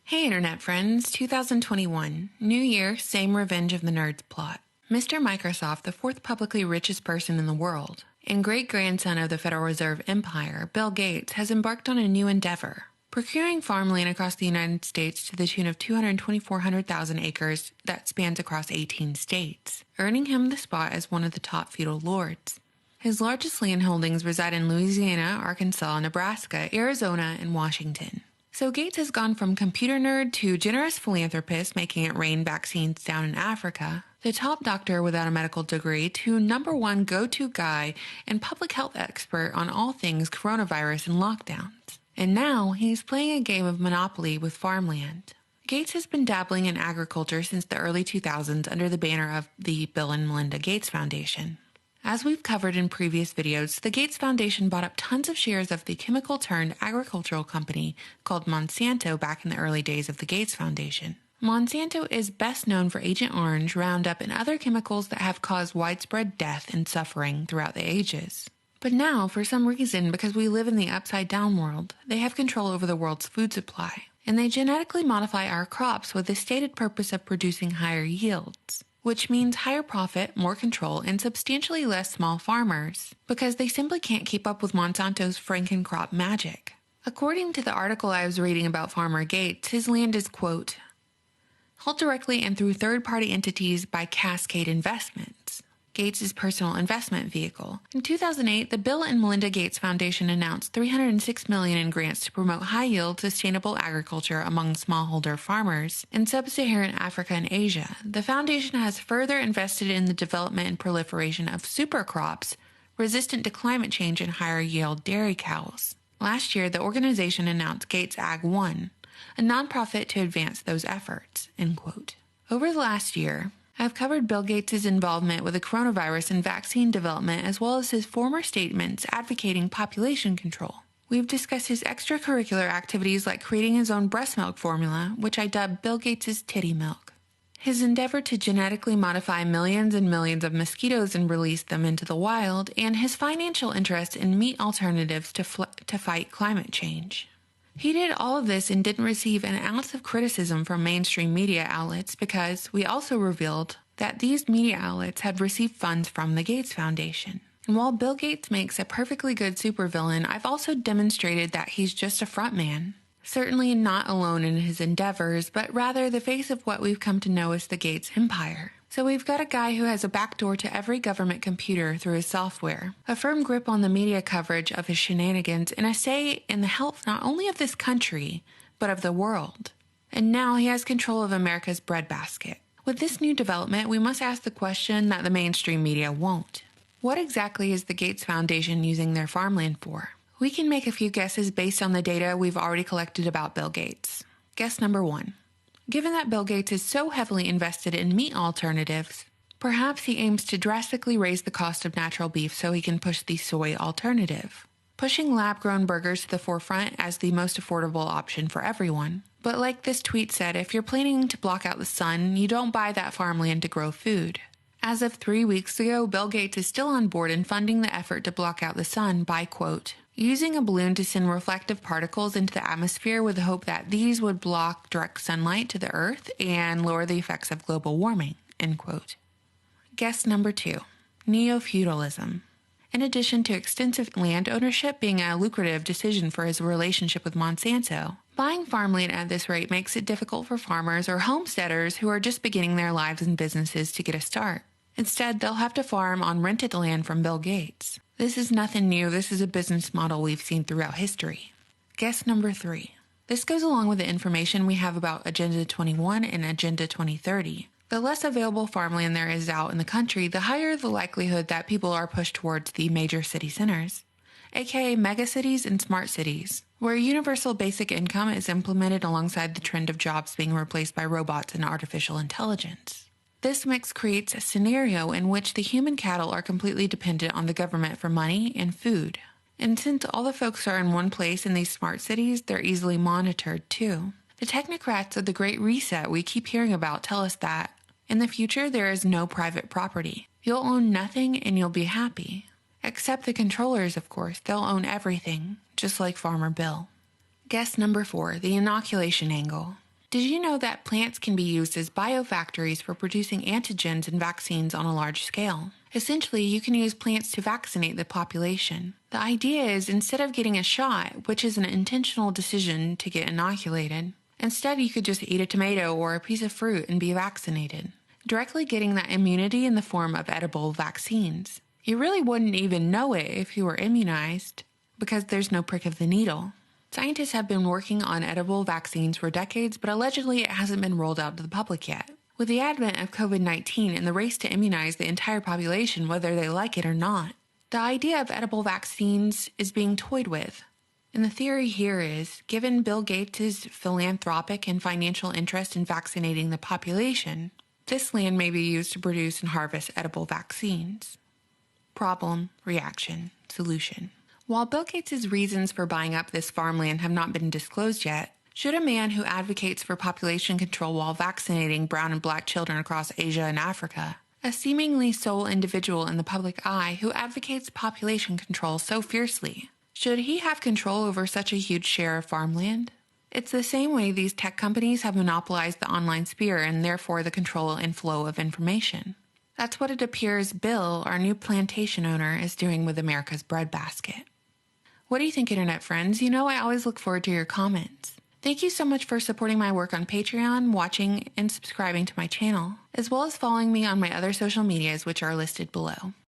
Hey Internet friends, 2021. New year, same revenge of the nerds plot. Mr. Microsoft, the fourth publicly richest person in the world, and great-grandson of the Federal Reserve Empire, Bill Gates, has embarked on a new endeavor, procuring farmland across the United States to the tune of 224,000 acres that spans across 18 states, earning him the spot as one of the top feudal lords. His largest land holdings reside in Louisiana, Arkansas, Nebraska, Arizona, and Washington. So Gates has gone from computer nerd to generous philanthropist making it rain vaccines down in Africa, the top doctor without a medical degree to #1 go-to guy and public health expert on all things coronavirus and lockdowns. And now he's playing a game of Monopoly with farmland. Gates has been dabbling in agriculture since the early 2000s under the banner of the Bill and Melinda Gates Foundation. As we've covered in previous videos, the Gates Foundation bought up tons of shares of the chemical-turned-agricultural company called Monsanto back in the early days of the Gates Foundation. Monsanto is best known for Agent Orange, Roundup, and other chemicals that have caused widespread death and suffering throughout the ages. But now, for some reason, because we live in the upside-down world, they have control over the world's food supply, and they genetically modify our crops with the stated purpose of producing higher yields, which means higher profit, more control, and substantially less small farmers, because they simply can't keep up with Monsanto's Frankencrop magic. According to the article I was reading about Farmer Gates, his land is, quote, held directly and through third-party entities by Cascade Investments, Gates' personal investment vehicle. In 2008, the Bill and Melinda Gates Foundation announced $306 million in grants to promote high-yield, sustainable agriculture among smallholder farmers in sub-Saharan Africa and Asia. The foundation has further invested in the development and proliferation of supercrops resistant to climate change and higher-yield dairy cows. Last year, the organization announced Gates Ag One, a nonprofit to advance those efforts, end quote. Over the last year, I've covered Bill Gates' involvement with the coronavirus and vaccine development, as well as his former statements advocating population control. We've discussed his extracurricular activities like creating his own breast milk formula, which I dubbed Bill Gates' titty milk, his endeavor to genetically modify millions and millions of mosquitoes and release them into the wild, and his financial interest in meat alternatives to fight climate change. He did all of this and didn't receive an ounce of criticism from mainstream media outlets because we also revealed that these media outlets had received funds from the Gates Foundation. And while Bill Gates makes a perfectly good supervillain, I've also demonstrated that he's just a frontman. Certainly not alone in his endeavors, but rather the face of what we've come to know as the Gates Empire. So we've got a guy who has a backdoor to every government computer through his software, a firm grip on the media coverage of his shenanigans, and a say in the health not only of this country, but of the world. And now he has control of America's breadbasket. With this new development, we must ask the question that the mainstream media won't. What exactly is the Gates Foundation using their farmland for? We can make a few guesses based on the data we've already collected about Bill Gates. Guess number 1. Given that Bill Gates is so heavily invested in meat alternatives, perhaps he aims to drastically raise the cost of natural beef so he can push the soy alternative, pushing lab-grown burgers to the forefront as the most affordable option for everyone. But like this tweet said, if you're planning to block out the sun, you don't buy that farmland to grow food. As of 3 weeks ago, Bill Gates is still on board and funding the effort to block out the sun by, quote, using a balloon to send reflective particles into the atmosphere with the hope that these would block direct sunlight to the Earth and lower the effects of global warming, end quote. Guess number 2, neo-feudalism. In addition to extensive land ownership being a lucrative decision for his relationship with Monsanto, buying farmland at this rate makes it difficult for farmers or homesteaders who are just beginning their lives and businesses to get a start. Instead, they'll have to farm on rented land from Bill Gates. This is nothing new. This is a business model we've seen throughout history. Guess number 3. This goes along with the information we have about Agenda 21 and Agenda 2030. The less available farmland there is out in the country, the higher the likelihood that people are pushed towards the major city centers, aka megacities and smart cities, where universal basic income is implemented alongside the trend of jobs being replaced by robots and artificial intelligence. This mix creates a scenario in which the human cattle are completely dependent on the government for money and food. And since all the folks are in one place in these smart cities, they're easily monitored too. The technocrats of the Great Reset we keep hearing about tell us that in the future there is no private property. You'll own nothing and you'll be happy. Except the controllers, of course. They'll own everything, just like Farmer Bill. Guess number 4, the inoculation angle. Did you know that plants can be used as biofactories for producing antigens and vaccines on a large scale? Essentially, you can use plants to vaccinate the population. The idea is instead of getting a shot, which is an intentional decision to get inoculated, instead you could just eat a tomato or a piece of fruit and be vaccinated, directly getting that immunity in the form of edible vaccines. You really wouldn't even know it if you were immunized, because there's no prick of the needle. Scientists have been working on edible vaccines for decades, but allegedly it hasn't been rolled out to the public yet. With the advent of COVID-19 and the race to immunize the entire population whether they like it or not, the idea of edible vaccines is being toyed with. And the theory here is, given Bill Gates' philanthropic and financial interest in vaccinating the population, this land may be used to produce and harvest edible vaccines. Problem, reaction, solution. While Bill Gates' reasons for buying up this farmland have not been disclosed yet, should a man who advocates for population control while vaccinating brown and black children across Asia and Africa, a seemingly sole individual in the public eye who advocates population control so fiercely, should he have control over such a huge share of farmland? It's the same way these tech companies have monopolized the online sphere and therefore the control and flow of information. That's what it appears Bill, our new plantation owner, is doing with America's breadbasket. What do you think, Internet friends? You know I always look forward to your comments. Thank you so much for supporting my work on Patreon, watching, and subscribing to my channel, as well as following me on my other social medias which are listed below.